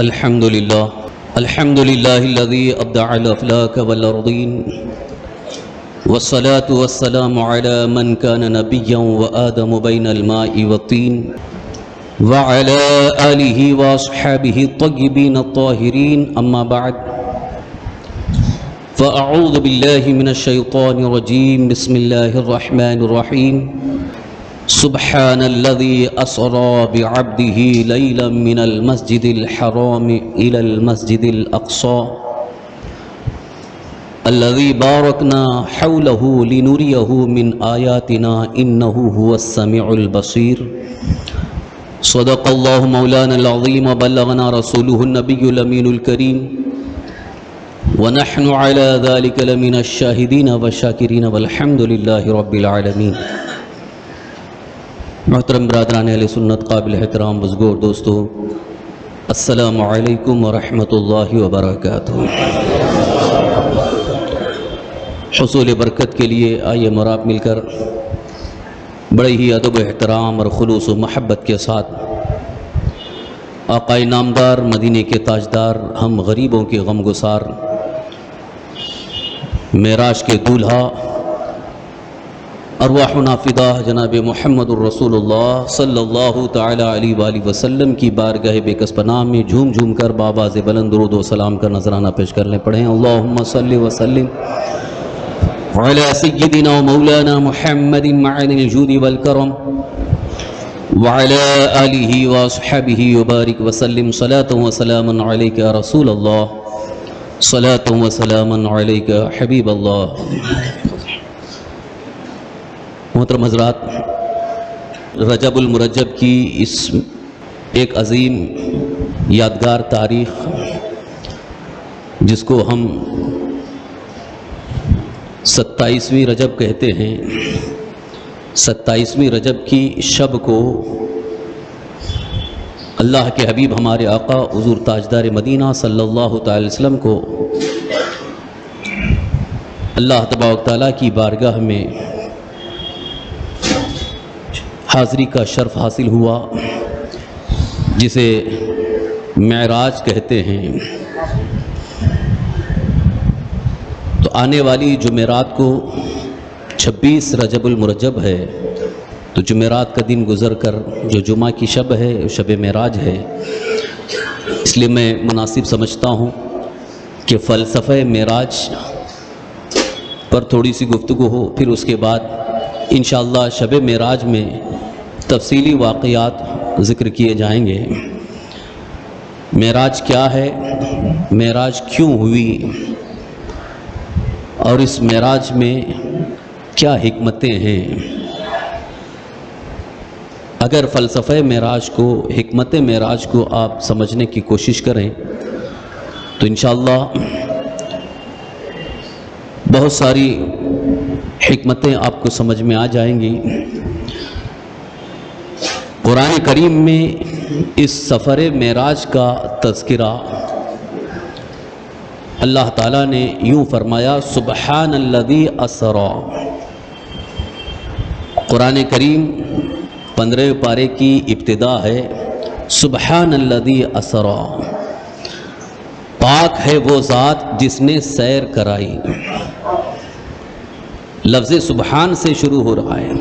الحمد لله الذي أبدع الأفلاك والأرضين والصلاة والسلام على من كان نبيا وآدم بين الماء والطين وعلى آله وأصحابه الطيبين الطاهرين أما بعد فأعوذ بالله من الشيطان الرجيم بسم الله الرحمن الرحيم سبحان الذي أسرى بعبده ليلا من المسجد الحرام إلى المسجد الأقصى الذي باركنا حوله لنريه من آياتنا إنه هو السميع البصير صدق الله مولانا العظيم وبلغنا رسوله النبي الأمين الكريم ونحن على ذلك لمن الشاهدين والشاكرين والحمد لله رب العالمين. محترم برادران اہل سنت، قابل احترام بزرگوں اور دوستو، السلام علیکم ورحمۃ اللہ وبرکاتہ. حصول برکت کے لیے آئیے مراب مل کر بڑے ہی ادب و احترام اور خلوص و محبت کے ساتھ آقائے نامدار، مدینے کے تاجدار، ہم غریبوں کے غم گسار، معراج کے دولہا، ارواحنا فدا جناب محمد الرسول اللہ صلی اللہ تعالی علیہ وآلہ وسلم کی بارگاہ بے کس پناہ میں جھوم جھوم کر بآواز بلند درود و سلام کا نذرانہ پیش کرنے پڑھیں. اللہم صلی وسلم علی سیدنا و مولانا محمد معدن الجود والکرم وعلی آلہ واصحابہ وبارک وسلم. صلاۃ و سلام علیک یا رسول اللہ، صلاۃ و سلام علیک حبیب اللہ. محترم حضرات، رجب المرجب کی اس ایک عظیم یادگار تاریخ جس کو ہم 27ویں رجب کہتے ہیں، 27ویں رجب کی شب کو اللہ کے حبیب ہمارے آقا حضور تاجدار مدینہ صلی اللہ تعالی وسلم کو اللہ تبارک تعالیٰ کی بارگاہ میں حاضری کا شرف حاصل ہوا، جسے معراج کہتے ہیں. تو آنے والی جمعرات کو 26 رجب المرجب ہے، تو جمعرات کا دن گزر کر جو جمعہ کی شب ہے شب معراج ہے. اس لیے میں مناسب سمجھتا ہوں کہ فلسفہ معراج پر تھوڑی سی گفتگو ہو، پھر اس کے بعد انشاءاللہ شب معراج میں تفصیلی واقعات ذکر کیے جائیں گے. معراج کیا ہے، معراج کیوں ہوئی، اور اس معراج میں کیا حکمتیں ہیں. اگر فلسفہ معراج کو، حکمت معراج کو آپ سمجھنے کی کوشش کریں تو انشاءاللہ بہت ساری حکمتیں آپ کو سمجھ میں آ جائیں گی. قرآن کریم میں اس سفر معراج کا تذکرہ اللہ تعالیٰ نے یوں فرمایا، سبحان الذی اسرا. قرآن کریم 15 پارے کی ابتدا ہے، سبحان الذی اسرا، پاک ہے وہ ذات جس نے سیر کرائی. لفظ سبحان سے شروع ہو رہا ہے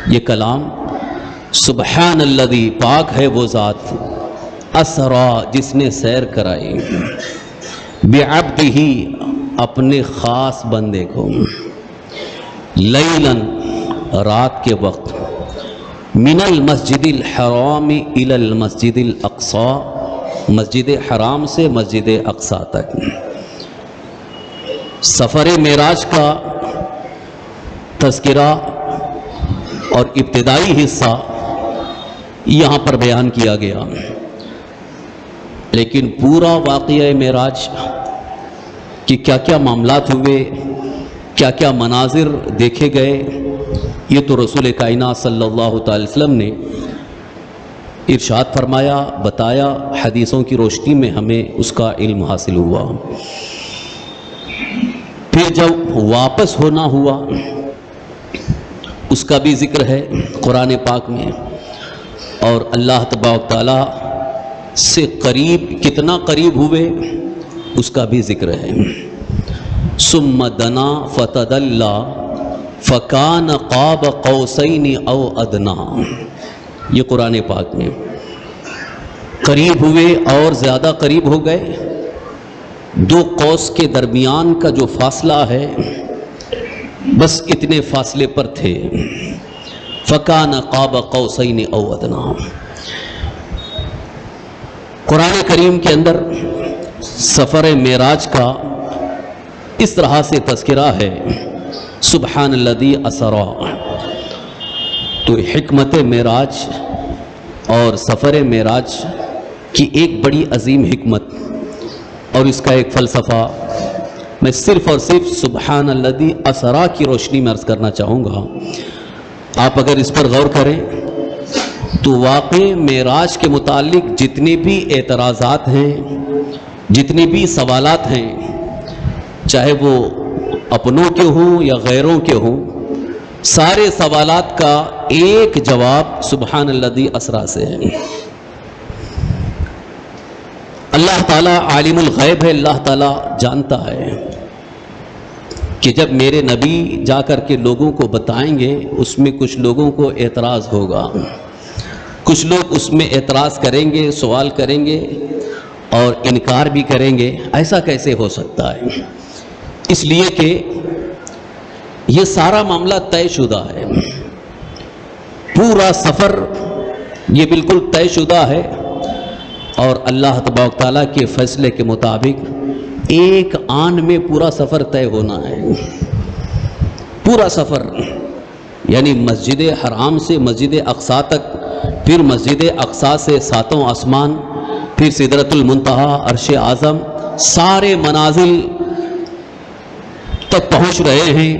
یہ کلام. سبحان الذی، پاک ہے وہ ذات، اسرا، جس نے سیر کرائی، بعبدہ، اپنے خاص بندے کو، لیلاً، رات کے وقت، من المسجد الحرام الی المسجد الاقصی، مسجد حرام سے مسجد اقصی تک. سفر معراج کا تذکرہ اور ابتدائی حصہ یہاں پر بیان کیا گیا، لیکن پورا واقعہ معراج کہ کیا کیا معاملات ہوئے، کیا کیا مناظر دیکھے گئے، یہ تو رسول کائنات صلی اللہ تعالی وسلم نے ارشاد فرمایا، بتایا، حدیثوں کی روشنی میں ہمیں اس کا علم حاصل ہوا. پھر جب واپس ہونا ہوا اس کا بھی ذکر ہے قرآن پاک میں، اور اللہ تبارک تعالیٰ سے قریب کتنا قریب ہوئے اس کا بھی ذکر ہے. ثم دنا فتدلی فکان قاب قوسین او ادنا. یہ قرآن پاک میں قریب ہوئے اور زیادہ قریب ہو گئے. دو قوس کے درمیان کا جو فاصلہ ہے بس اتنے فاصلے پر تھے. فکان قاب قوسین او ادنا. قرآن کریم کے اندر سفر معراج کا اس طرح سے تذکرہ ہے سبحان الذی اسرا. تو حکمت معراج اور سفر معراج کی ایک بڑی عظیم حکمت اور اس کا ایک فلسفہ میں صرف اور صرف سبحان الذی اسرا کی روشنی میں عرض کرنا چاہوں گا. آپ اگر اس پر غور کریں تو واقع معراج کے متعلق جتنے بھی اعتراضات ہیں، جتنے بھی سوالات ہیں، چاہے وہ اپنوں کے ہوں یا غیروں کے ہوں، سارے سوالات کا ایک جواب سبحان الذی اسرا سے ہے. اللہ تعالیٰ عالم الغیب ہے. اللہ تعالیٰ جانتا ہے کہ جب میرے نبی جا کر کے لوگوں کو بتائیں گے اس میں کچھ لوگوں کو اعتراض ہوگا، کچھ لوگ اس میں اعتراض کریں گے، سوال کریں گے اور انکار بھی کریں گے. ایسا کیسے ہو سکتا ہے؟ اس لیے کہ یہ سارا معاملہ طے شدہ ہے. پورا سفر یہ بالکل طے شدہ ہے اور اللہ تبارک تعالیٰ کے فیصلے کے مطابق ایک آن میں پورا سفر طے ہونا ہے. پورا سفر یعنی مسجد حرام سے مسجد اقصیٰ تک، پھر مسجد اقصیٰ سے ساتوں آسمان، پھر سدرۃ المنتہا، عرش اعظم، سارے منازل تک پہنچ رہے ہیں.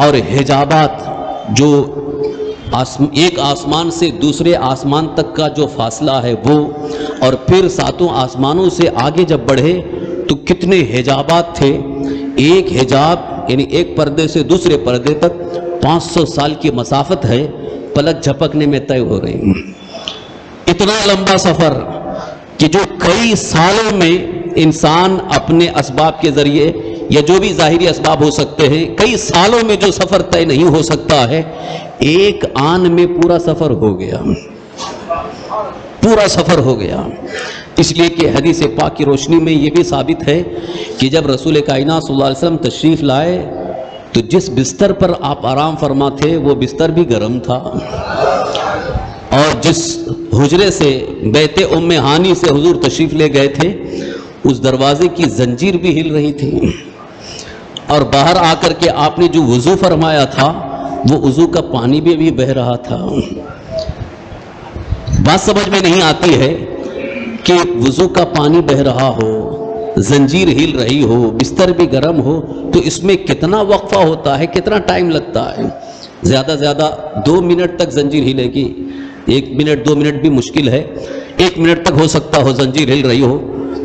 اور حجابات جو ایک آسمان سے دوسرے آسمان تک کا جو فاصلہ ہے وہ، اور پھر ساتوں آسمانوں سے آگے جب بڑھے تو کتنے حجابات تھے. ایک حجاب یعنی ایک پردے سے دوسرے پردے تک 500 سال کی مسافت ہے، پلک جھپکنے میں طے ہو رہی. اتنا لمبا سفر کہ جو کئی سالوں میں انسان اپنے اسباب کے ذریعے یا جو بھی ظاہری اسباب ہو سکتے ہیں، کئی سالوں میں جو سفر طے نہیں ہو سکتا ہے، ایک آن میں پورا سفر ہو گیا. پورا سفر ہو گیا. اس لیے کہ حدیث پاک کی روشنی میں یہ بھی ثابت ہے کہ جب رسول کائنات صلی اللہ علیہ وسلم تشریف لائے تو جس بستر پر آپ آرام فرما تھے وہ بستر بھی گرم تھا، اور جس حجرے سے بیت ام ہانی سے حضور تشریف لے گئے تھے اس دروازے کی زنجیر بھی ہل رہی تھی، اور باہر آ کر کے آپ نے جو وضو فرمایا تھا وہ وضو کا پانی بھی بہہ رہا تھا. بات سمجھ میں نہیں آتی ہے کہ وضو کا پانی بہہ رہا ہو، زنجیر ہل رہی ہو، بستر بھی گرم ہو، تو اس میں کتنا وقفہ ہوتا ہے، کتنا ٹائم لگتا ہے. زیادہ زیادہ 2 منٹ تک زنجیر ہلے گی. 1 منٹ 2 منٹ بھی مشکل ہے، 1 منٹ تک ہو سکتا ہو زنجیر ہل رہی ہو.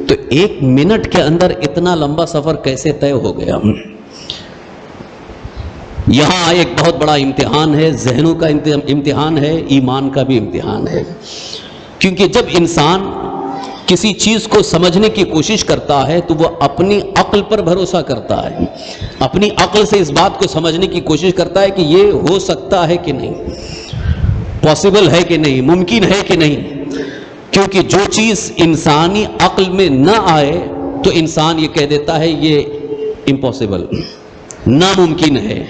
تو 1 منٹ کے اندر اتنا لمبا سفر کیسے طے ہو گیا؟ یہاں ایک بہت بڑا امتحان ہے، ذہنوں کا امتحان ہے، ایمان کا بھی امتحان ہے. کیونکہ جب انسان کسی چیز کو سمجھنے کی کوشش کرتا ہے تو وہ اپنی عقل پر بھروسہ کرتا ہے، اپنی عقل سے اس بات کو سمجھنے کی کوشش کرتا ہے کہ یہ ہو سکتا ہے کہ نہیں، پاسبل ہے کہ نہیں، ممکن ہے کہ نہیں. کیونکہ جو چیز انسانی عقل میں نہ آئے تو انسان یہ کہہ دیتا ہے یہ امپاسبل، ناممکن ہے.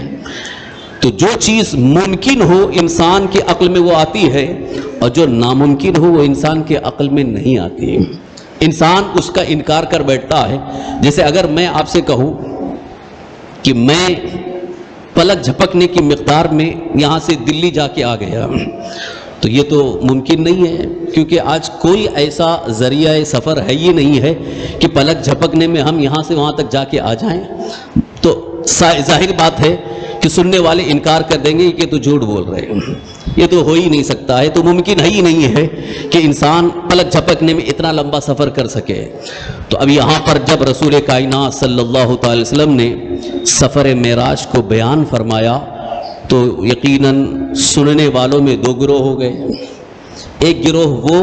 تو جو چیز ممکن ہو انسان کی عقل میں وہ آتی ہے، اور جو ناممکن ہو وہ انسان کے عقل میں نہیں آتی. انسان اس کا انکار کر بیٹھتا ہے. جیسے اگر میں آپ سے کہوں کہ میں پلک جھپکنے کی مقدار میں یہاں سے دلی جا کے آ گیا، تو یہ تو ممکن نہیں ہے، کیونکہ آج کوئی ایسا ذریعہ سفر ہے یہ نہیں ہے کہ پلک جھپکنے میں ہم یہاں سے وہاں تک جا کے آ جائیں. تو ظاہر بات ہے کہ سننے والے انکار کر دیں گے کہ تو جھوٹ بول رہے ہیں، یہ تو ہو ہی نہیں سکتا ہے، تو ممکن ہے ہی نہیں ہے کہ انسان پلک جھپکنے میں اتنا لمبا سفر کر سکے. تو اب یہاں پر جب رسول کائنات صلی اللہ تعالی وسلم نے سفر معراج کو بیان فرمایا تو یقیناً سننے والوں میں 2 گروہ ہو گئے. ایک گروہ وہ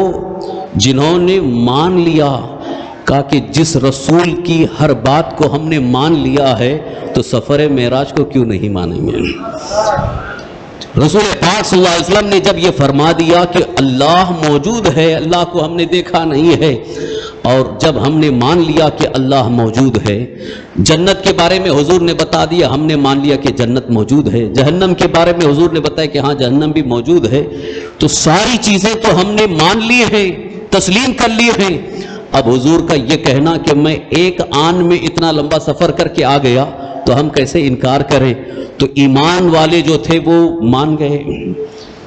جنہوں نے مان لیا، کہا کہ جس رسول کی ہر بات کو ہم نے مان لیا ہے تو سفر معراج کو کیوں نہیں مانیں گے؟ رسول پاک صلی اللہ علیہ وسلم نے جب یہ فرما دیا کہ اللہ موجود ہے، اللہ کو ہم نے دیکھا نہیں ہے، اور جب ہم نے مان لیا کہ اللہ موجود ہے، جنت کے بارے میں حضور نے بتا دیا، ہم نے مان لیا کہ جنت موجود ہے، جہنم کے بارے میں حضور نے بتایا کہ ہاں جہنم بھی موجود ہے، تو ساری چیزیں تو ہم نے مان لی ہیں، تسلیم کر لیے ہیں۔ اب حضور کا یہ کہنا کہ میں ایک آن میں اتنا لمبا سفر کر کے آ گیا تو ہم کیسے انکار کریں؟ تو ایمان والے جو تھے وہ مان گئے،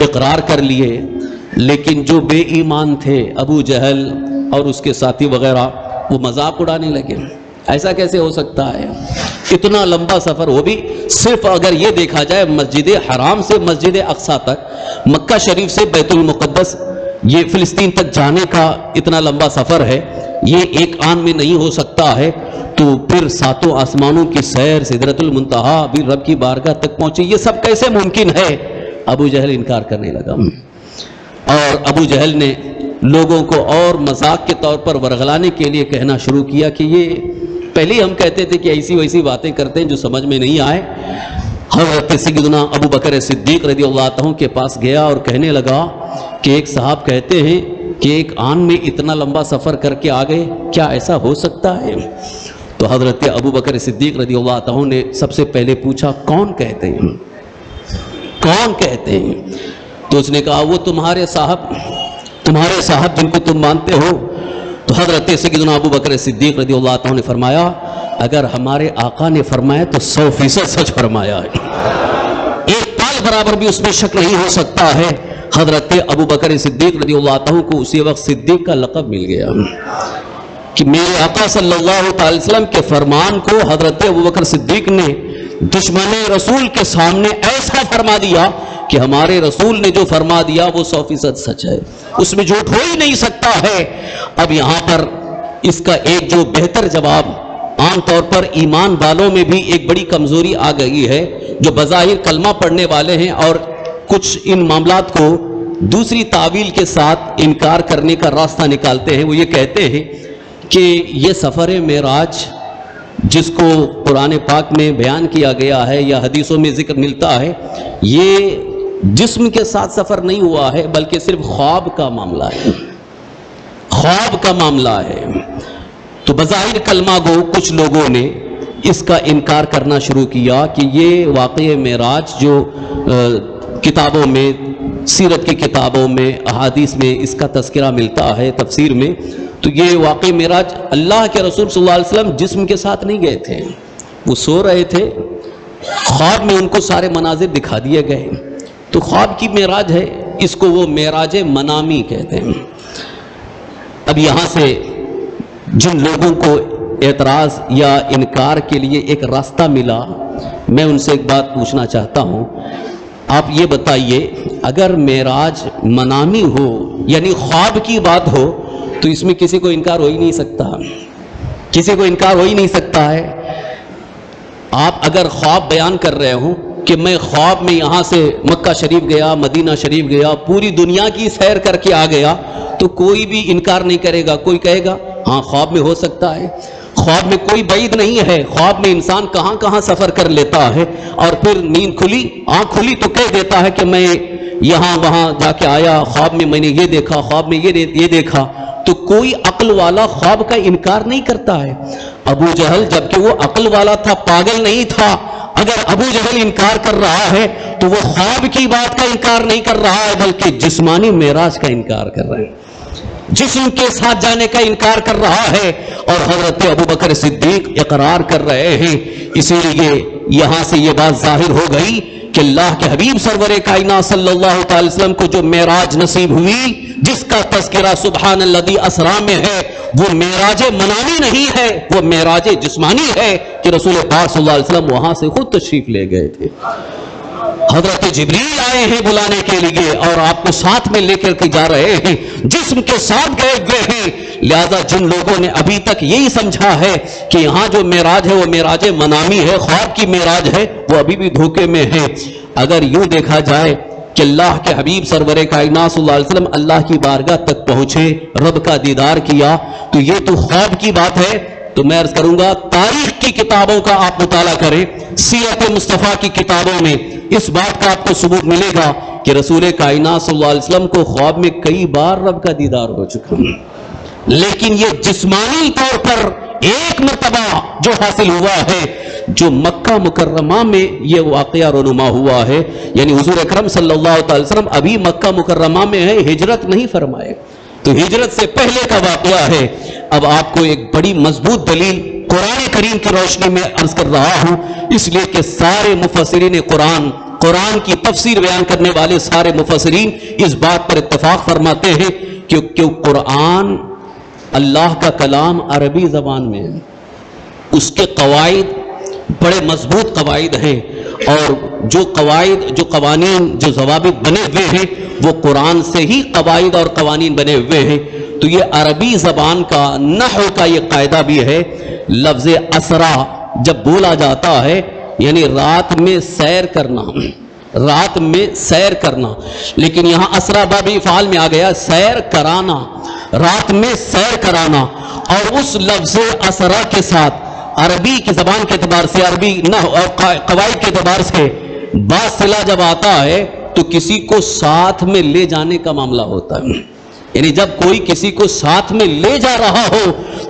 اقرار کر لیے، لیکن جو بے ایمان تھے، ابو جہل اور اس کے ساتھی وغیرہ، وہ مذاق اڑانے لگے، ایسا کیسے ہو سکتا ہے؟ اتنا لمبا سفر، وہ بھی صرف اگر یہ دیکھا جائے مسجد حرام سے مسجد اقصیٰ تک، مکہ شریف سے بیت المقدس، یہ فلسطین تک جانے کا اتنا لمبا سفر ہے، یہ ایک آن میں نہیں ہو سکتا ہے، تو پھر ساتوں آسمانوں کی سیر، سدرۃ المنتہا، ابھی رب کی بارگاہ تک پہنچے، یہ سب کیسے ممکن ہے؟ ابو جہل انکار کرنے لگا، اور ابو جہل نے لوگوں کو اور مذاق کے طور پر ورغلانے کے لیے کہنا شروع کیا کہ یہ پہلے ہی ہم کہتے تھے کہ ایسی ویسی باتیں کرتے ہیں جو سمجھ میں نہیں آئے۔ حضرت سیدنا ابو بکر صدیق رضی اللہ عنہ کے پاس گیا اور کہنے لگا کہ ایک صاحب کہتے ہیں کہ ایک آن میں اتنا لمبا سفر کر کے آ گئے، کیا ایسا ہو سکتا ہے؟ تو حضرت ابو بکر صدیق رضی اللہ عنہ نے سب سے پہلے پوچھا کون کہتے ہیں، کون کہتے ہیں؟ تو اس نے کہا وہ تمہارے صاحب جن کو تم مانتے ہو۔ تو حضرت سیدنا ابو بکر صدیق رضی اللہ عنہ نے فرمایا اگر ہمارے آقا نے فرمایا تو 100% سچ فرمایا ہے، ایک پال برابر بھی اس میں شک نہیں ہو سکتا ہے۔ حضرت ابو بکر صدیق رضی اللہ عنہ کو اسی وقت صدیق کا لقب مل گیا کہ میرے آقا صلی اللہ علیہ وسلم کے فرمان کو حضرت ابو بکر صدیق نے دشمن رسول کے سامنے ایسا فرما دیا کہ ہمارے رسول نے جو فرما دیا وہ 100% سچ ہے، اس میں جھوٹ ہو ہی نہیں سکتا ہے۔ اب یہاں پر اس کا ایک جو بہتر جواب، عام طور پر ایمان والوں میں بھی ایک بڑی کمزوری آ گئی ہے، جو بظاہر کلمہ پڑھنے والے ہیں اور کچھ ان معاملات کو دوسری تعویل کے ساتھ انکار کرنے کا راستہ نکالتے ہیں، وہ یہ کہتے ہیں کہ یہ سفر معراج جس کو قرآن پاک میں بیان کیا گیا ہے یا حدیثوں میں ذکر ملتا ہے، یہ جسم کے ساتھ سفر نہیں ہوا ہے بلکہ صرف خواب کا معاملہ ہے، خواب کا معاملہ ہے۔ تو بظاہر کلمہ گو کچھ لوگوں نے اس کا انکار کرنا شروع کیا کہ یہ واقعہ معراج جو کتابوں میں، سیرت کی کتابوں میں، احادیث میں اس کا تذکرہ ملتا ہے، تفسیر میں، تو یہ واقعہ معراج اللہ کے رسول صلی اللہ علیہ وسلم جسم کے ساتھ نہیں گئے تھے، وہ سو رہے تھے، خواب میں ان کو سارے مناظر دکھا دیے گئے، تو خواب کی معراج ہے، اس کو وہ معراج منامی کہتے ہیں۔ اب یہاں سے جن لوگوں کو اعتراض یا انکار کے لیے ایک راستہ ملا، میں ان سے ایک بات پوچھنا چاہتا ہوں، آپ یہ بتائیے اگر معراج منامی ہو یعنی خواب کی بات ہو تو اس میں کسی کو انکار ہو ہی نہیں سکتا، کسی کو انکار ہو ہی نہیں سکتا ہے۔ آپ اگر خواب بیان کر رہے ہوں کہ میں خواب میں یہاں سے مکہ شریف گیا، مدینہ شریف گیا، پوری دنیا کی سیر کر کے آ گیا، تو کوئی بھی انکار نہیں کرے گا، کوئی کہے گا ہاں خواب میں ہو سکتا ہے۔ خواب میں کوئی بعید نہیں ہے، خواب میں انسان کہاں کہاں سفر کر لیتا ہے، اور پھر نیند کھلی، آنکھ کھلی تو کہہ دیتا ہے کہ میں یہاں وہاں جا کے آیا، خواب میں میں نے یہ دیکھا، خواب میں یہ دیکھا، تو کوئی عقل والا خواب کا انکار نہیں کرتا ہے۔ ابو جہل جبکہ وہ عقل والا تھا، پاگل نہیں تھا، اگر ابو جہل انکار کر رہا ہے تو وہ خواب کی بات کا انکار نہیں کر رہا ہے بلکہ جسمانی معراج کا انکار کر رہا ہے، جسم کے ساتھ جانے کا انکار کر رہا ہے، اور حضرت ابو بکر صدیق اقرار کر رہے ہیں۔ اسی لیے یہاں سے یہ بات ظاہر ہو گئی کہ اللہ کے حبیب سرور کائنات صلی اللہ تعالی وسلم کو جو معراج نصیب ہوئی، جس کا تذکرہ سبحان الذی اسریٰ میں ہے، وہ معراج منامی نہیں ہے، وہ معراج جسمانی ہے کہ رسول پاک صلی اللہ علیہ وسلم وہاں سے خود تشریف لے گئے تھے۔ حضرت جبریل آئے ہیں بلانے کے لیے اور آپ کو ساتھ میں لے کر کے جا رہے ہیں، جسم کے ساتھ گئے ہوئے ہیں۔ لہذا جن لوگوں نے ابھی تک یہی سمجھا ہے کہ یہاں جو معراج ہے وہ معراج منامی ہے، خواب کی معراج ہے، وہ ابھی بھی دھوکے میں ہے۔ اگر یوں دیکھا جائے کہ اللہ کے حبیب سرور کائنات صلی اللہ علیہ وسلم اللہ کی بارگاہ تک پہنچے، رب کا دیدار کیا، تو یہ تو خواب کی بات ہے۔ تو میں عرض کروں گا تاریخ کی کتابوں کا آپ مطالعہ کریں، سیرت مصطفیٰ کی کتابوں میں اس بات کا آپ کو ثبوت ملے گا کہ رسول کائنات صلی اللہ علیہ وسلم کو خواب میں کئی بار رب کا دیدار ہو چکا، لیکن یہ جسمانی طور پر ایک مرتبہ جو حاصل ہوا ہے، جو مکہ مکرمہ میں یہ واقعہ رونما ہوا ہے، یعنی حضور اکرم صلی اللہ علیہ وسلم ابھی مکہ مکرمہ میں ہے، ہجرت نہیں فرمائے، تو ہجرت سے پہلے کا واقعہ ہے۔ اب آپ کو ایک بڑی مضبوط دلیل قرآن کریم کی روشنی میں عرض کر رہا ہوں، اس لیے کہ سارے مفسرین قرآن کی تفسیر بیان کرنے والے سارے مفسرین اس بات پر اتفاق فرماتے ہیں کہ قرآن اللہ کا کلام عربی زبان میں ہے، اس کے قواعد بڑے مضبوط قواعد ہیں، اور جو قواعد، جو قوانین، جو ضوابط بنے ہوئے ہیں وہ قرآن سے ہی قواعد اور قوانین بنے ہوئے ہیں۔ تو یہ عربی زبان کا، نحو کا یہ قاعدہ بھی ہے، لفظ اسرا جب بولا جاتا ہے یعنی رات میں سیر کرنا، رات میں سیر کرنا، لیکن یہاں اسرا باب افعال میں آ گیا سیر کرانا، رات میں سیر کرانا، اور اس لفظ اسرا کے ساتھ عربی کی زبان کے اعتبار سے، عربی نحو اور قواعد کے اعتبار سے باصلہ جب آتا ہے تو کسی کو ساتھ میں لے جانے کا معاملہ ہوتا ہے، یعنی جب کوئی کسی کو ساتھ میں لے جا رہا ہو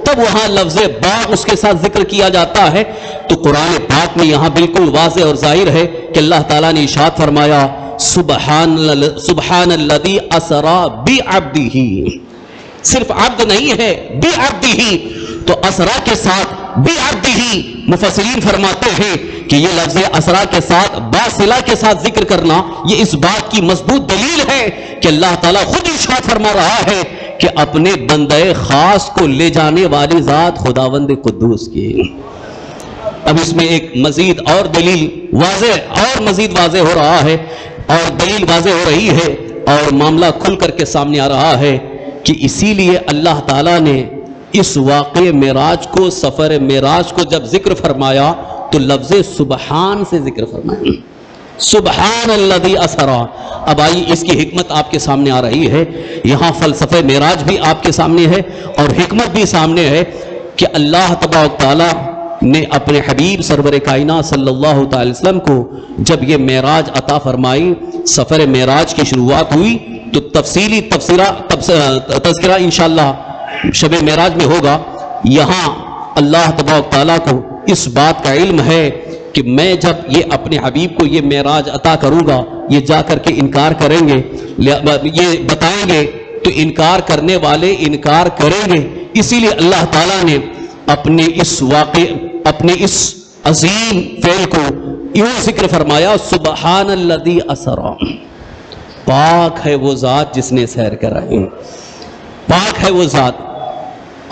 تب وہاں لفظ باغ اس کے ساتھ ذکر کیا جاتا ہے۔ تو قرآن پاک میں یہاں بالکل واضح اور ظاہر ہے کہ اللہ تعالیٰ نے ارشاد فرمایا سبحان الذی اسری بعبدہ، صرف عبد نہیں ہے، بعبدہ، تو اسرا کے ساتھ بعبدہ مفسرین فرماتے ہیں کہ یہ لفظ اسرا کے ساتھ باصلہ کے ساتھ ذکر کرنا یہ اس بات کی مضبوط دلیل ہے کہ اللہ تعالیٰ خود ارشاد فرما رہا ہے کہ اپنے بندے خاص کو لے جانے والی ذات خداوند قدوس کی۔ اب اس میں ایک مزید اور دلیل واضح اور مزید واضح ہو رہا ہے، اور دلیل واضح ہو رہی ہے اور معاملہ کھل کر کے سامنے آ رہا ہے کہ اسی لیے اللہ تعالیٰ نے اس واقع معراج کو، سفر معراج کو جب ذکر فرمایا تو لفظ سبحان سے ذکر فرمایا، سبحان الذی اسری۔ اب آئیے اس کی حکمت آپ کے سامنے آ رہی ہے، یہاں فلسفہ معراج بھی آپ کے سامنے ہے اور حکمت بھی سامنے ہے کہ اللہ تبارک تعالیٰ نے اپنے حبیب سرور کائنات صلی اللہ تعالی وسلم کو جب یہ معراج عطا فرمائی، سفر معراج کی شروعات ہوئی، تو تفصیلی تذکرہ انشاءاللہ شب معراج میں ہوگا۔ یہاں اللہ تبارک تعالیٰ کو اس بات کا علم ہے کہ میں جب یہ اپنے حبیب کو یہ معراج عطا کروں گا، یہ جا کر کے انکار کریں گے، یہ بتائیں گے تو انکار کرنے والے انکار کریں گے، اسی لیے اللہ تعالیٰ نے اپنے اس واقع، اپنے اس عظیم فعل کو یوں ذکر فرمایا سبحان الذی اسری، پاک ہے وہ ذات جس نے سیر کرائی، پاک ہے وہ ذات۔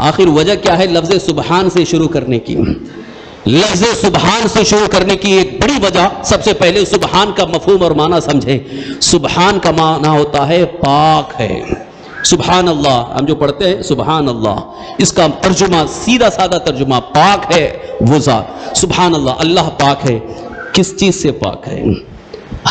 آخر وجہ کیا ہے لفظ سبحان سے شروع کرنے کی؟ لفظ سبحان سے شروع کرنے کی ایک بڑی وجہ، سب سے پہلے سبحان کا مفہوم اور معنی سمجھیں۔ سبحان کا معنی ہوتا ہے پاک ہے، سبحان اللہ، ہم جو پڑھتے ہیں سبحان اللہ، اس کا ترجمہ سیدھا سادہ ترجمہ پاک ہے وہ ذات، سبحان اللہ، اللہ پاک ہے۔ کس چیز سے پاک ہے؟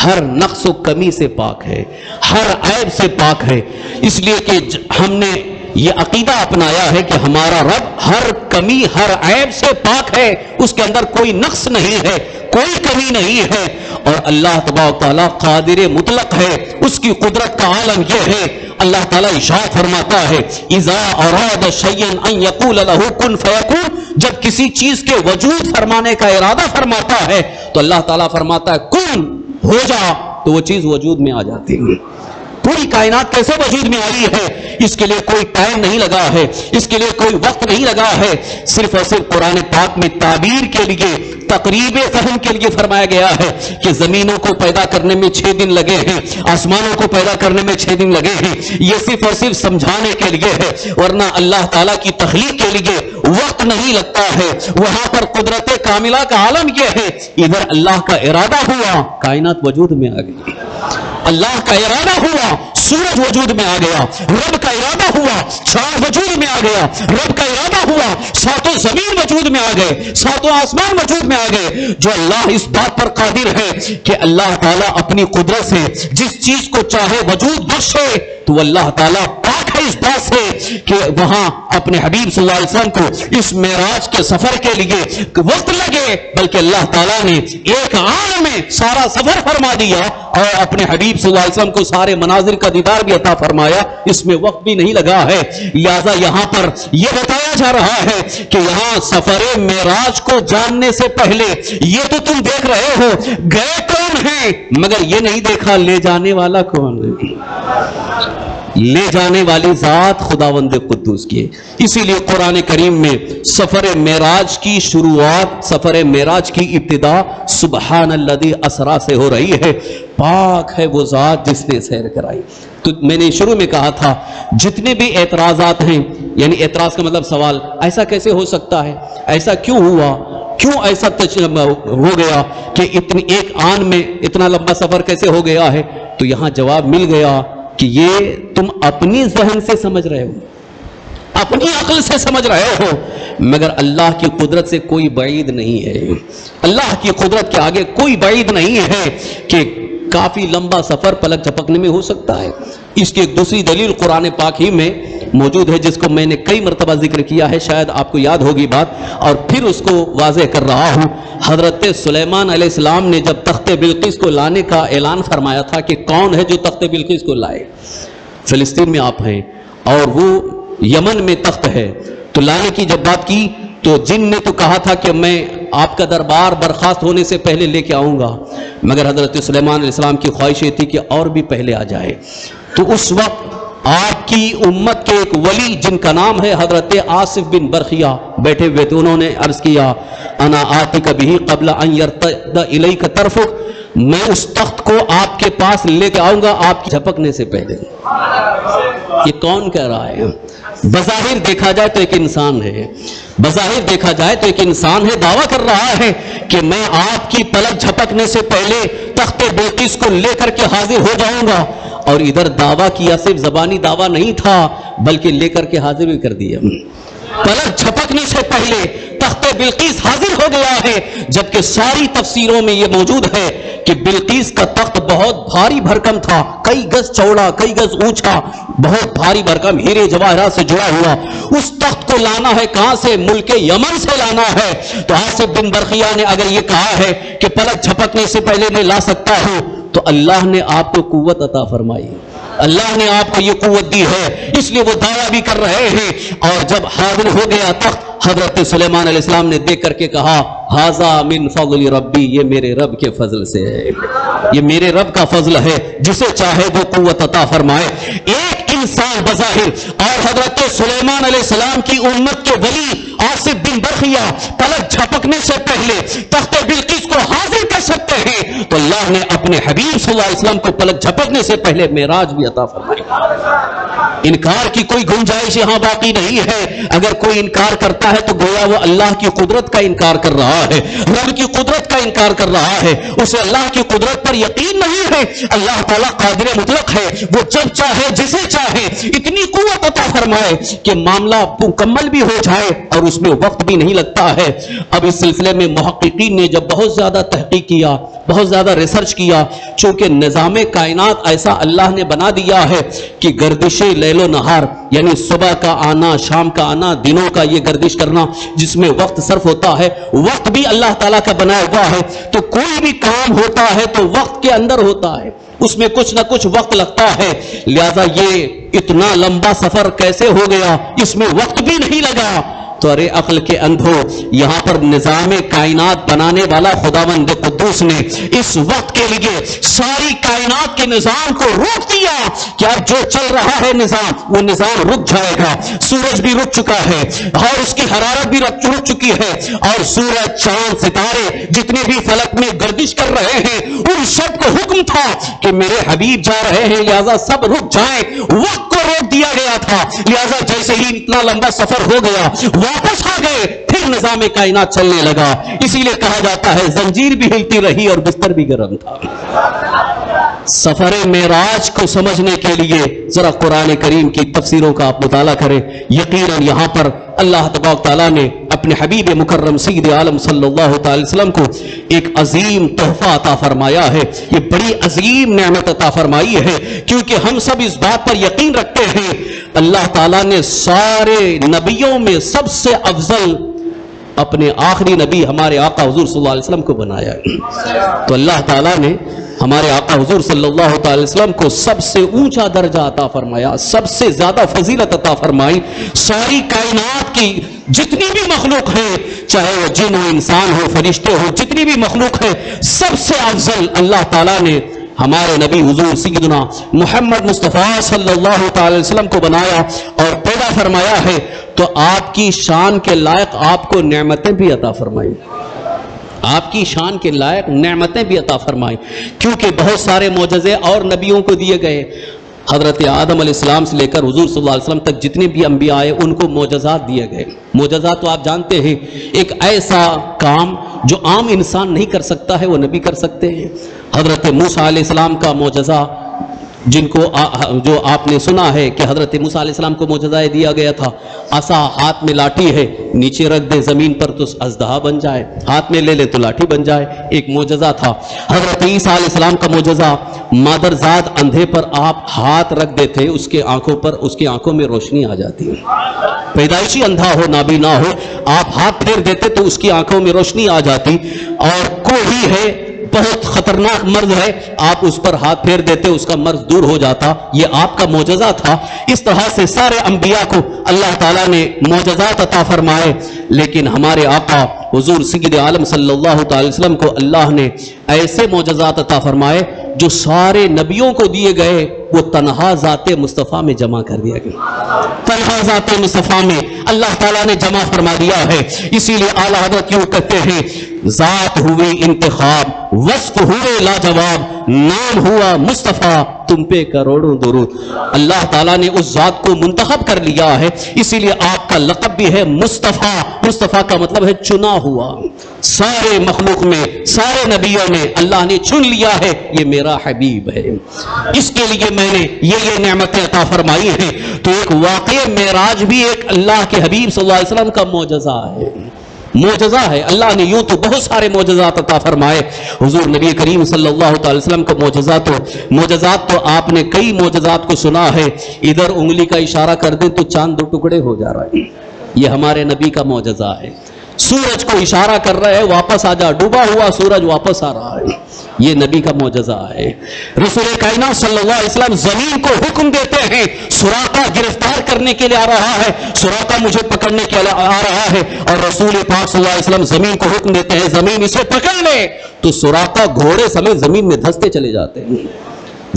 ہر نقص و کمی سے پاک ہے، ہر عیب سے پاک ہے، اس لیے کہ ہم نے یہ عقیدہ اپنایا ہے کہ ہمارا رب ہر کمی، ہر عیب سے پاک ہے، اس کے اندر کوئی نقص نہیں ہے، کوئی کمی نہیں ہے، اور اللہ تبارک تعالیٰ قادر مطلق ہے، اس کی قدرت کا عالم یہ ہے۔ اللہ تعالیٰ ارشاد فرماتا ہے اذا اراد شیئا ان یقول له کن فیکون، جب کسی چیز کے وجود فرمانے کا ارادہ فرماتا ہے تو اللہ تعالیٰ فرماتا ہے کن، ہو جا، تو وہ چیز وجود میں آ جاتی ہے۔ پوری کائنات کیسے وجود میں آئی ہے؟ اس کے لیے کوئی ٹائم نہیں لگا ہے، اس کے لیے کوئی وقت نہیں لگا ہے، صرف اور صرف قرآن پاک میں تعبیر کے لیے، تقریب فہم کے لیے فرمایا گیا ہے کہ زمینوں کو پیدا کرنے میں 6 دن لگے ہیں، آسمانوں کو پیدا کرنے میں 6 دن لگے ہیں، یہ صرف اور صرف سمجھانے کے لیے ہے، ورنہ اللہ تعالیٰ کی تخلیق کے لیے وقت نہیں لگتا ہے۔ وہاں پر قدرت کاملہ کا عالم یہ ہے، ادھر اللہ کا ارادہ ہوا کائنات وجود میں آ گئی، اللہ کا ارادہ ہوا سورج وجود میں آ گیا، رب کا ارادہ ہوا چاند وجود میں آ گیا، رب کا ارادہ ہوا، ساتوں زمین وجود میں آ گئے، ساتوں آسمان وجود میں آ گئے. جو اللہ اس بات پر قادر ہے کہ اللہ تعالیٰ اپنی قدرت سے جس چیز کو چاہے وجود بخشے، تو اللہ تعالیٰ پاک ہے اس بات سے کہ وہاں اپنے حبیب صلی اللہ علیہ وسلم کو اس معراج کے سفر کے لیے وقت لگے، بلکہ اللہ تعالیٰ نے ایک آن میں سارا سفر فرما دیا اور اپنے حبیب صلی اللہ علیہ وسلم کو سارے مناظر کا دیدار بھی عطا فرمایا، اس میں وقت بھی نہیں لگا ہے. لہذا یہاں پر یہ بتایا جا رہا ہے کہ یہاں سفر معراج کو جاننے سے پہلے یہ تو تم دیکھ رہے ہو گئے کون ہیں، مگر یہ نہیں دیکھا لے جانے والا کون ہے. لے جانے والی ذات خداوند قدوس کی. اسی لیے قرآن کریم میں سفر معراج کی شروعات، سفر معراج کی ابتدا سبحان الذی اسریٰ سے ہو رہی ہے. پاک ہے وہ ذات جس نے سیر کرائی. تو میں نے شروع میں کہا تھا جتنے بھی اعتراضات ہیں، یعنی اعتراض کا مطلب سوال، ایسا کیسے ہو سکتا ہے، ایسا کیوں ہوا، کیوں ایسا ہو گیا کہ ایک آن میں اتنا لمبا سفر کیسے ہو گیا ہے، تو یہاں جواب مل گیا کہ یہ تم اپنی ذہن سے سمجھ رہے ہو، اپنی عقل سے سمجھ رہے ہو، مگر اللہ کی قدرت سے کوئی بعید نہیں ہے. اللہ کی قدرت کے آگے کوئی بعید نہیں ہے کہ کافی لمبا سفر پلک جھپکنے میں ہو سکتا ہے. اس کی ایک دوسری دلیل قرآن پاک ہی میں موجود ہے، جس کو میں نے کئی مرتبہ ذکر کیا ہے، شاید آپ کو یاد ہوگی بات، اور پھر اس کو واضح کر رہا ہوں. حضرت سلیمان علیہ السلام نے جب تخت بلقیس کو لانے کا اعلان فرمایا تھا کہ کون ہے جو تخت بلقیس کو لائے، فلسطین میں آپ ہیں اور وہ یمن میں تخت ہے، تو لانے کی جب بات کی تو جن نے تو کہا تھا کہ میں آپ کا دربار برخاست ہونے سے پہلے لے کے آؤں گا، مگر حضرت سلیمان علیہ السلام کی خواہش یہ تھی کہ اور بھی پہلے آ جائے. تو اس وقت آپ کی امت کے ایک ولی جن کا نام ہے حضرت آصف بن برخیہ بیٹھے ہوئے تھے، انہوں نے عرض کیا انا آتیک بہ قبل ان یرتد الیک طرفک، میں اس تخت کو آپ کے پاس لے کے آؤں گا آپ کے جھپکنے سے پہلے. یہ کون کہہ رہا ہے؟ بظاہر دیکھا جائے تو ایک انسان ہے، بظاہر دیکھا جائے تو ایک انسان ہے، دعویٰ کر رہا ہے کہ میں آپ کی پلک جھپکنے سے پہلے تخت بلقیس کو لے کر کے حاضر ہو جاؤں گا. اور ادھر دعویٰ کیا، صرف زبانی دعویٰ نہیں تھا بلکہ لے کر کے حاضر بھی کر دیا. پلک جھپکنے سے پہلے تخت بلقیس حاضر ہو گیا ہے، جبکہ ساری تفسیروں میں یہ موجود ہے کہ بلقیس کا تخت بہت بھاری بھرکم تھا، کئی گز چوڑا، کئی گز اونچا، بہت بھاری بھرکم، ہیرے جواہرات سے جڑا ہوا. اس تخت کو لانا ہے کہاں سے؟ ملک یمن سے لانا ہے. تو آصف بن برخیہ نے اگر یہ کہا ہے کہ پلک جھپکنے سے پہلے میں لا سکتا ہوں، تو اللہ نے آپ کو قوت عطا فرمائی، اللہ نے آپ کو یہ قوت دی ہے، اس لیے وہ دعویٰ بھی کر رہے ہیں. اور جب حاضر ہو گیا تخت، حضرت سلیمان علیہ السلام نے دیکھ کر کے کہا ھذا من فضل ربی، یہ میرے رب کے فضل سے ہے، یہ میرے رب کا فضل ہے، جسے چاہے وہ قوت عطا فرمائے. ایک انسان بظاہر، اور حضرت سلیمان علیہ السلام کی امت کے ولی آصف بن برخیہ پلک جھپکنے سے پہلے تخت بلقیس کو حاضر کر سکتے ہیں، تو اللہ نے اپنے حبیب صلی اللہ علیہ وسلم کو پلک جھپکنے سے پہلے معراج بھی عطا فرمایا. انکار کی کوئی گنجائش یہاں باقی نہیں ہے. اگر کوئی انکار کرتا ہے تو گویا وہ اللہ کی قدرت کا انکار کر رہا ہے، رب کی قدرت کا انکار کر رہا ہے، اسے اللہ کی قدرت پر یقین نہیں ہے. اللہ تعالیٰ قادر مطلق ہے، وہ جب چاہے جسے چاہے اتنی قوت عطا فرمائے کہ معاملہ مکمل بھی ہو جائے اور اس میں وقت بھی نہیں لگتا ہے. اب اس سلسلے میں محققین نے جب بہت زیادہ تحقیق کیا، بہت زیادہ ریسرچ کیا، چونکہ نظام کائنات ایسا اللہ نے بنا دیا ہے کہ گردش لیل و نہار، یعنی صبح کا آنا، شام کا آنا، دنوں کا یہ گردش کرنا جس میں وقت صرف ہوتا ہے، وقت بھی اللہ تعالیٰ کا بنایا ہوا ہے. تو کوئی بھی کام ہوتا ہے تو وقت کے اندر ہوتا ہے، اس میں کچھ نہ کچھ وقت لگتا ہے. لہذا یہ اتنا لمبا سفر کیسے ہو گیا، اس میں وقت بھی نہیں لگا. تو ارے عقل کے اندھو، یہاں پر نظام کائنات بنانے والا خداوند قدوس نے اس وقت کے لیے ساری کائنات کے نظام کو روک دیا کہ اب جو چل رہا ہے نظام، وہ نظام رک جائے گا. سورج بھی رک چکا ہے اور اس کی حرارت بھی رک چکی ہے، اور سورج، چاند، ستارے جتنے بھی فلک میں گردش کر رہے ہیں، ان سب کو حکم تھا کہ میرے حبیب جا رہے ہیں، لہذا سب رک جائیں. وقت کو روک دیا گیا تھا، لہذا جیسے ہی اتنا لمبا سفر ہو گیا واپس آ گئے، پھر نظام کائنات چلنے لگا. اسی لیے کہا جاتا ہے زنجیر بھی ہلتی رہی اور بستر بھی گرم تھا. سفر معراج کو سمجھنے کے لیے ذرا قرآن کریم کی تفسیروں کا آپ مطالعہ کریں. یقیناً یہاں پر اللہ تبارک تعالیٰ نے اپنے حبیب مکرم سید عالم صلی اللہ تعالی وسلم کو ایک عظیم تحفہ عطا فرمایا ہے. یہ بڑی عظیم نعمت عطا فرمائی ہے, کیونکہ ہم سب اس بات پر یقین رکھتے ہیں اللہ تعالیٰ نے سارے نبیوں میں سب سے افضل اپنے آخری نبی ہمارے آقا حضور صلی اللہ علیہ وسلم کو بنایا. تو اللہ تعالیٰ نے ہمارے آقا حضور صلی اللہ تعالی وسلم کو سب سے اونچا درجہ عطا فرمایا, سب سے زیادہ فضیلت عطا فرمائی. ساری کائنات کی جتنی بھی مخلوق ہے, چاہے وہ جن ہو, انسان ہو, فرشتے ہو, جتنی بھی مخلوق ہے, سب سے افضل اللہ تعالیٰ نے ہمارے نبی حضور سیدنا محمد مصطفیٰ صلی اللہ تعالی وسلم کو بنایا اور پیدا فرمایا ہے. تو آپ کی شان کے لائق آپ کو نعمتیں بھی عطا فرمائی, آپ کی شان کے لائق نعمتیں بھی عطا فرمائیں, کیونکہ بہت سارے معجزے اور نبیوں کو دیے گئے. حضرت آدم علیہ السلام سے لے کر حضور صلی اللہ علیہ وسلم تک جتنے بھی انبیاء آئے ان کو معجزات دیے گئے. معجزات تو آپ جانتے ہیں ایک ایسا کام جو عام انسان نہیں کر سکتا ہے وہ نبی کر سکتے ہیں. حضرت موسیٰ علیہ السلام کا معجزہ جن کو جو آپ نے سنا ہے کہ حضرت موسیٰ علیہ السلام کو معجزہ دیا گیا تھا, عصا ہاتھ میں لاٹھی ہے, نیچے رکھ دے زمین پر تو اژدہا بن جائے, ہاتھ میں لے لے تو لاٹھی بن جائے, ایک معجزہ تھا. حضرت عیسیٰ علیہ السلام کا معجزہ مادرزاد اندھے پر آپ ہاتھ رکھ دیتے, اس کے آنکھوں پر, اس کی آنکھوں میں روشنی آ جاتی. پیدائشی اندھا ہو, نابینا ہو, آپ ہاتھ پھیر دیتے تو اس کی آنکھوں میں روشنی آ جاتی. اور کوئی ہے بہت خطرناک مرض ہے, آپ اس پر ہاتھ پھیر دیتے اس کا مرض دور ہو جاتا, یہ آپ کا معجزہ تھا. اس طرح سے سارے انبیاء کو اللہ تعالیٰ نے معجزات عطا فرمائے, لیکن ہمارے آقا حضور سید عالم صلی اللہ تعالی وسلم کو اللہ نے ایسے معجزات عطا فرمائے جو سارے نبیوں کو دیے گئے وہ تنہا ذات مصطفیٰ میں جمع کر دیا گیا. تنہا ذات مصطفیٰ میں اللہ تعالیٰ نے جمع فرما دیا ہے. اسی لیے اعلیٰ حضرت یوں کہتے ہیں, ذات ہوئی انتخاب, وصف ہوئے لاجواب, نام ہوا مصطفیٰ, تم پہ کروڑوں درود. اللہ تعالیٰ نے اس ذات کو منتخب کر لیا ہے, اسی لیے آپ کا لقب بھی ہے مصطفیٰ. مصطفیٰ کا مطلب ہے چنا ہوا. سارے مخلوق میں, سارے نبیوں میں اللہ نے چن لیا ہے یہ میرا حبیب ہے, اس کے لیے میں نے یہ نعمتیں عطا فرمائی ہیں. تو ایک واقع معراج بھی ایک اللہ کے حبیب صلی اللہ علیہ وسلم کا معجزہ ہے, معجزہ ہے. اللہ نے یوں تو بہت سارے معجزات عطا فرمائے. حضور نبی کریم صلی اللہ تعالی وسلم کو معجزات تو آپ نے کئی معجزات کو سنا ہے. ادھر انگلی کا اشارہ کر دیں تو چاند دو ٹکڑے ہو جا رہا ہے, یہ ہمارے نبی کا معجزہ ہے. سورج کو اشارہ کر رہے ہیں واپس آ جا, ڈوبا ہوا سورج واپس آ رہا ہے, یہ نبی کا معجزہ ہے. رسول کائنات صلی اللہ علیہ وسلم زمین کو حکم دیتے ہیں, سراقہ گرفتار کرنے کے لیے آ رہا ہے, سراقہ مجھے پکڑنے کے لیے آ رہا ہے, اور رسول پاک صلی اللہ علیہ وسلم زمین کو حکم دیتے ہیں زمین اسے پکڑ لے, تو سراقہ گھوڑے سمیت زمین میں دھستے چلے جاتے ہیں.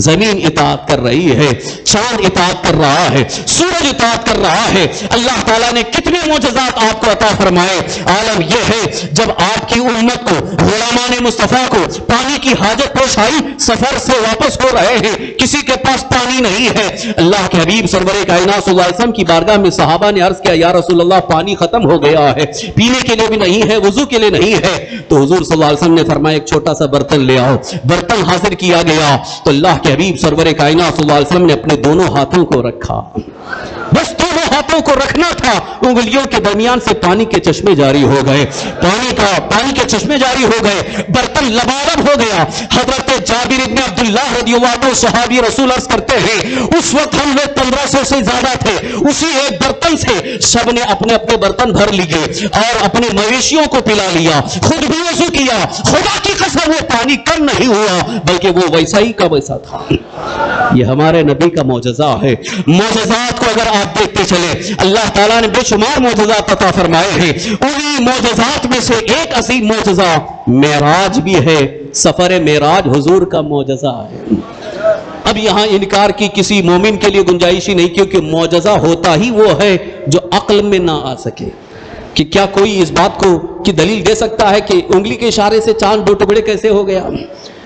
زمین اطاعت کر رہی ہے, چاند اطاعت کر رہا ہے, سورج اطاعت کر رہا ہے. اللہ تعالیٰ نے کتنے معجزات آپ کو عطا فرمائے. عالم یہ ہے جب آپ کی امت کو, غلامان مصطفیٰ کو پانی کی حاجت پیش آئی, سفر سے واپس ہو رہے ہیں, کسی کے پاس پانی نہیں ہے. اللہ کے حبیب سرور کائنات صلی اللہ علیہ وسلم کی بارگاہ میں صحابہ نے عرض کیا, یا رسول اللہ پانی ختم ہو گیا ہے, پینے کے لیے بھی نہیں ہے, وضو کے لیے نہیں ہے. تو حضور صلی اللہ علیہ وسلم نے فرمایا ایک چھوٹا سا برتن لے آؤ. برتن حاضر کیا گیا تو اللہ کے حبیب سرور کائنات صلی اللہ علیہ وسلم نے اپنے دونوں ہاتھوں کو رکھا, بس دونوں ہاتھوں کو رکھنا تھا, انگلیوں کے درمیان سے پانی کے چشمے جاری ہو گئے, پانی کے چشمے جاری ہو گئے, برتن لبالب ہو گیا. حضرت جابر ابن عبداللہ رضی اللہ عنہ صحابی رسول عرض کرتے ہیں اس وقت ہم لوگ 1500 سے زیادہ تھے, اسی ایک برتن سے سب نے اپنے اپنے برتن بھر لیے اور اپنے مویشیوں کو پلا لیا, خود بھی وضو کیا. خدا کی قسم وہ پانی کم نہیں ہوا بلکہ وہ ویسا ہی کا ویسا تھا. یہ ہمارے نبی کا معجزہ ہے. معجزات کو اگر آپ دیکھتے چلے, اللہ تعالیٰ نے بے شمار معجزات عطا فرمائے ہیں. انہی معجزات میں سے ایک عظیم معجزہ معراج بھی ہے. سفر معراج حضور کا معجزہ ہے. اب یہاں انکار کی کسی مومن کے لیے گنجائش ہی نہیں, کیونکہ معجزہ ہوتا ہی وہ ہے جو عقل میں نہ آ سکے. کہ کیا کوئی اس بات کو کی دلیل دے سکتا ہے کہ انگلی کے اشارے سے چاند دو ٹکڑے کیسے ہو گیا؟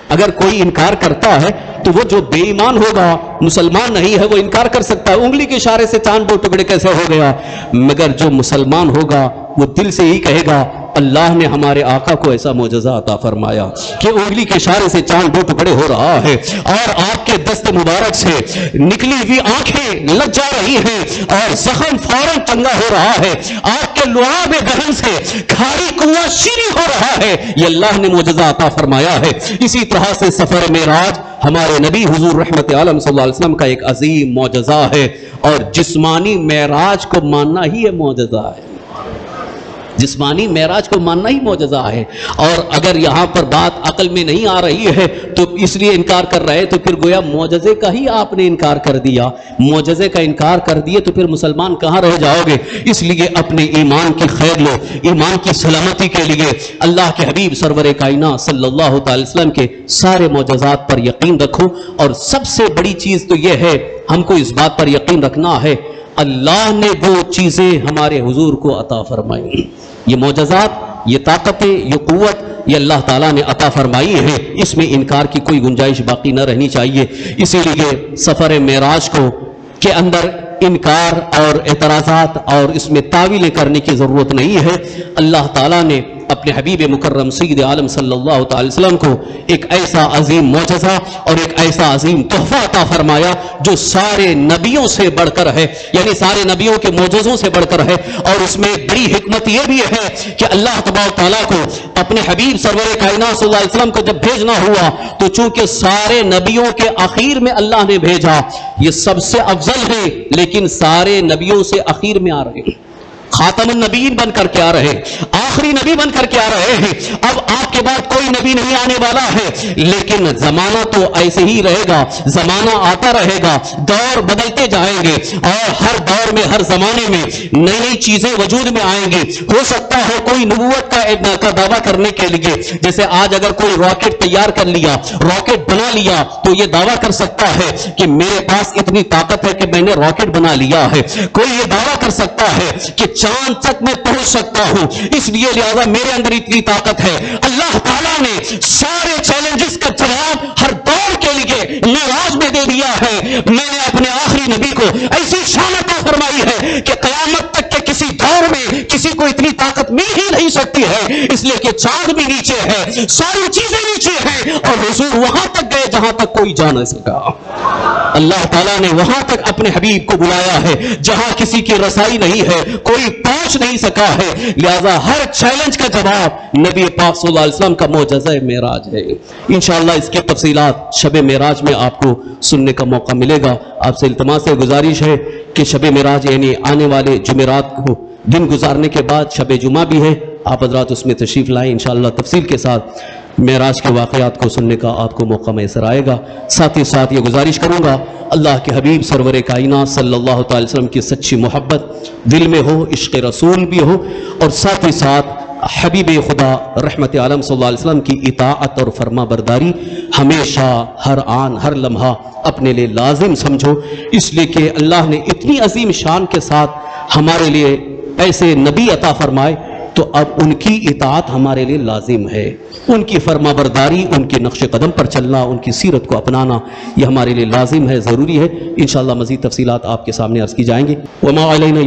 اگر کوئی انکار کرتا ہے تو وہ جو بے ایمان ہوگا, مسلمان نہیں ہے, وہ انکار کر سکتا ہے انگلی کے اشارے سے چاند دو ٹکڑے کیسے ہو گیا. مگر جو مسلمان ہوگا وہ دل سے ہی کہے گا اللہ نے ہمارے آقا کو ایسا معجزہ عطا فرمایا کہ انگلی کے اشارے سے چاند 2 ٹکڑے ہو رہا ہے اور آپ کے دست مبارک سے نکلی ہوئی آنکھیں لگ جا رہی ہیں اور زخم فوراً چنگا ہو رہا ہے، آپ کے لعاب دہن سے کھاری کنواں شیریں ہو رہا ہے، یہ اللہ نے معجزہ عطا فرمایا ہے۔ اسی طرح سے سفر معراج ہمارے نبی حضور رحمت عالم صلی اللہ علیہ وسلم کا ایک عظیم معجزہ ہے، اور جسمانی معراج کو ماننا ہی یہ معجزہ ہے، جسمانی معراج کو ماننا ہی معجزہ ہے۔ اور اگر یہاں پر بات عقل میں نہیں آ رہی ہے تو اس لیے انکار کر رہے، تو پھر گویا معجزے کا ہی آپ نے انکار کر دیا، معجزے کا انکار کر دیے تو پھر مسلمان کہاں رہ جاؤ گے؟ اس لیے اپنے ایمان کی خیر لو، ایمان کی سلامتی کے لیے اللہ کے حبیب سرور کائنات صلی اللہ تعالی وسلم کے سارے معجزات پر یقین رکھو۔ اور سب سے بڑی چیز تو یہ ہے، ہم کو اس بات پر یقین رکھنا ہے اللہ نے وہ چیزیں ہمارے حضور کو عطا فرمائی، یہ معجزات، یہ طاقتیں، یہ قوت یہ اللہ تعالیٰ نے عطا فرمائی ہے، اس میں انکار کی کوئی گنجائش باقی نہ رہنی چاہیے۔ اسی لیے سفر معراج کو کے اندر انکار اور اعتراضات اور اس میں تعویلیں کرنے کی ضرورت نہیں ہے۔ اللہ تعالیٰ نے اپنے حبیب مکرم سید عالم صلی اللہ تعالی وسلم کو ایک ایسا عظیم معجزہ اور ایک ایسا عظیم تحفہ عطا فرمایا جو سارے نبیوں سے بڑھ کر ہے، یعنی سارے نبیوں کے معجزوں سے بڑھ کر ہے۔ اور اس میں بڑی حکمت یہ بھی ہے کہ اللہ تبارک تعالیٰ کو اپنے حبیب سرور کائنات صلی اللہ علیہ وسلم کو جب بھیجنا ہوا تو چونکہ سارے نبیوں کے اخیر میں اللہ نے بھیجا، یہ سب سے افضل ہے لیکن سارے نبیوں سے اخیر میں آ رہے ہیں، خاتم النبیین بن کر کے آ رہے ہیں، آخری نبی بن کر کے آ رہے ہیں۔ اب آپ کے بعد کوئی نبی نہیں آنے والا ہے، لیکن زمانہ تو ایسے ہی رہے گا، زمانہ آتا رہے گا، دور بدلتے جائیں گے اور ہر دور میں ہر زمانے میں نئی نئی چیزیں وجود میں آئیں گی۔ ہو سکتا ہے کوئی نبوت کا دعویٰ کرنے کے لیے، جیسے آج اگر کوئی راکٹ تیار کر لیا، راکٹ بنا لیا، تو یہ دعویٰ کر سکتا ہے کہ میرے پاس اتنی طاقت ہے کہ میں نے راکٹ بنا لیا ہے۔ کوئی یہ دعویٰ کر سکتا ہے کہ چاند تک میں پہنچ سکتا ہوں، اس لیے لہذا میرے اندر اتنی طاقت ہے۔ اللہ تعالیٰ نے سارے چیلنجز کا جواب ہر دور کے لیے معراج میں دے دیا ہے۔ میں نے اپنے آخری نبی کو ایسی شان عطا فرمائی ہے کہ قیامت تک کے کسی دور میں کسی کو اتنی طاقت مل ہی نہیں سکتی ہے، اس لیے کہ چاند بھی نیچے ہے، ساری چیزیں نیچے ہیں، اور حضور وہاں تک گئے جہاں تک کوئی جا نہ سکا۔ اللہ تعالیٰ نے وہاں تک اپنے حبیب کو بلایا ہے جہاں کسی کی رسائی نہیں ہے، کوئی پہنچ نہیں سکا ہے، لہذا ہر چیلنج کا جواب نبی پاک صلی اللہ علیہ وسلم کا معجزہ معراج ہے۔ انشاءاللہ اس کی تفصیلات شب معراج میں آپ کو سننے کا موقع ملے گا۔ آپ سے التماس ہے، گزارش ہے کہ شب معراج یعنی آنے والے جمعرات کو دن گزارنے کے بعد شب جمعہ بھی ہے، آپ حضرات اس میں تشریف لائیں، انشاءاللہ تفصیل کے ساتھ معراج کے واقعات کو سننے کا آپ کو موقع میسر آئے گا۔ ساتھ ہی ساتھ یہ گزارش کروں گا اللہ کے حبیب سرور کائنات صلی اللہ تعالی وسلم کی سچی محبت دل میں ہو، عشق رسول بھی ہو، اور ساتھ ہی ساتھ حبیب خدا رحمت عالم صلی اللہ علیہ وسلم کی اطاعت اور فرما برداری ہمیشہ ہر آن ہر لمحہ اپنے لیے لازم سمجھو، اس لیے کہ اللہ نے اتنی عظیم شان کے ساتھ ہمارے لیے ایسے نبی عطا فرمائے، تو اب ان کی اطاعت ہمارے لیے لازم ہے، ان کی فرما برداری، ان کے نقش قدم پر چلنا، ان کی سیرت کو اپنانا یہ ہمارے لیے لازم ہے، ضروری ہے۔ انشاءاللہ مزید تفصیلات آپ کے سامنے عرض کی جائیں گی۔ وما علینا